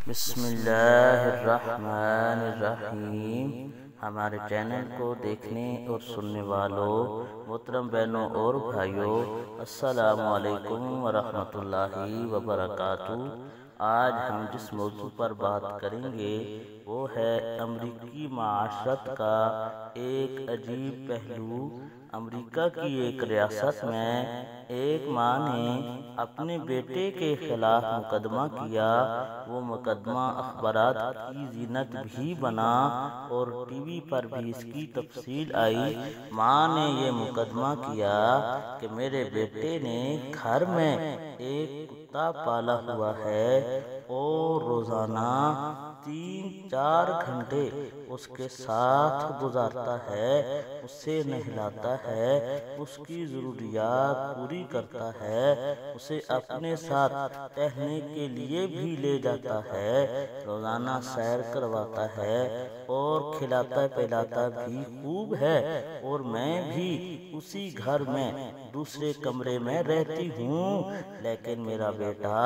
بسم اللہ الرحمن الرحیم۔ ہمارے چینل کو دیکھنے اور سننے والوں محترم بہنوں اور بھائیوں، السلام علیکم ورحمۃ اللہ وبرکاتہ۔ آج ہم جس موضوع پر بات کریں گے وہ ہے امریکی معاشرت کا ایک عجیب پہلو۔ امریکہ کی ایک ریاست میں ایک ماں نے اپنے بیٹے کے خلاف مقدمہ کیا۔ وہ مقدمہ اخبارات کی زینت بھی بنا اور ٹی وی پر بھی اس کی تفصیل آئی۔ ماں نے یہ مقدمہ کیا کہ میرے بیٹے نے گھر میں ایک کتا پالا ہوا ہے اور روزانہ 3-4 گھنٹے اس کے ساتھ گزارتا ہے، اسے نہلاتا ہے، اس کی ضروریات پوری کرتا ہے، اسے اپنے ساتھ ٹہلنے کے لیے بھی لے جاتا ہے، روزانہ سیر کرواتا ہے اور کھلاتا پلاتا بھی خوب ہے، اور میں بھی اسی گھر میں دوسرے کمرے میں رہتی ہوں، لیکن میرا بیٹا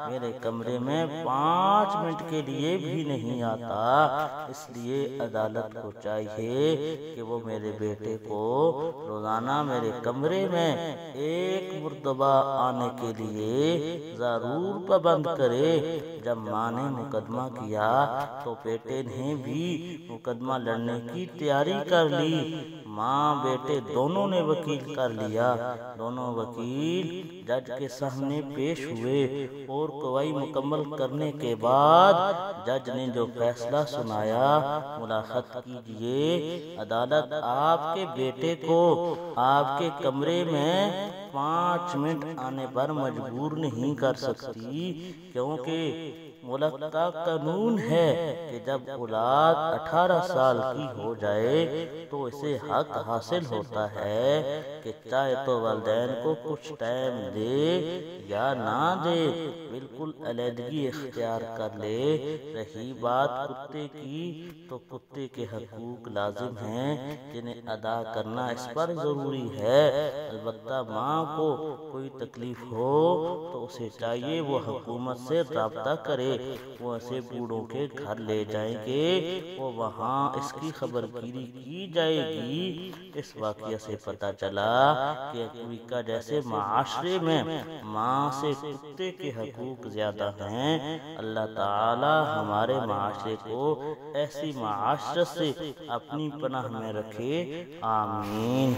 میرے کمرے میں 5 منٹ کے لیے بھی نہیں آتا۔ اس لیے عدالت کو چاہیے کہ وہ میرے بیٹے کو روزانہ میرے کمرے میں ایک مرتبہ آنے کے لیے ضرور پابند کرے۔ جب ماں نے مقدمہ کیا تو بیٹے نے بھی مقدمہ لڑنے کی تیاری کر لی۔ ماں بیٹے دونوں نے وکیل کر لیا۔ دونوں وکیل جج کے سامنے پیش ہوئے اور گواہی مکمل کرنے کے بعد جج نے جو فیصلہ سنایا، ملاحظہ کیجئے، عدالت آپ کے بیٹے کو آپ کے کمرے میں 5 منٹ آنے پر مجبور نہیں کر سکتی، کیونکہ ملک کا قانون ہے کہ جب اولاد 18 سال کی ہو جائے تو اسے حق حاصل ہوتا ہے کہ چاہے تو والدین کو کچھ ٹائم دے یا نہ دے، بالکل علیحدگی اختیار کر لے۔ رہی بات کتے کی، تو کتے کے حقوق لازم ہیں جنہیں ادا کرنا اس پر ضروری ہے۔ البتہ ماں کو کوئی تکلیف ہو تو اسے چاہیے وہ حکومت سے رابطہ کرے، وہ اسے بوڑھوں کے گھر لے جائیں گے، وہ وہاں اس کی خبر گیری کی جائے گی۔ اس واقعہ سے پتہ چلا کہ امریکہ جیسے معاشرے میں ماں سے کتے کے حقوق زیادہ ہیں۔ اللہ تعالی ہمارے معاشرے کو ایسی معاشرت سے اپنی پناہ میں رکھے، آمین۔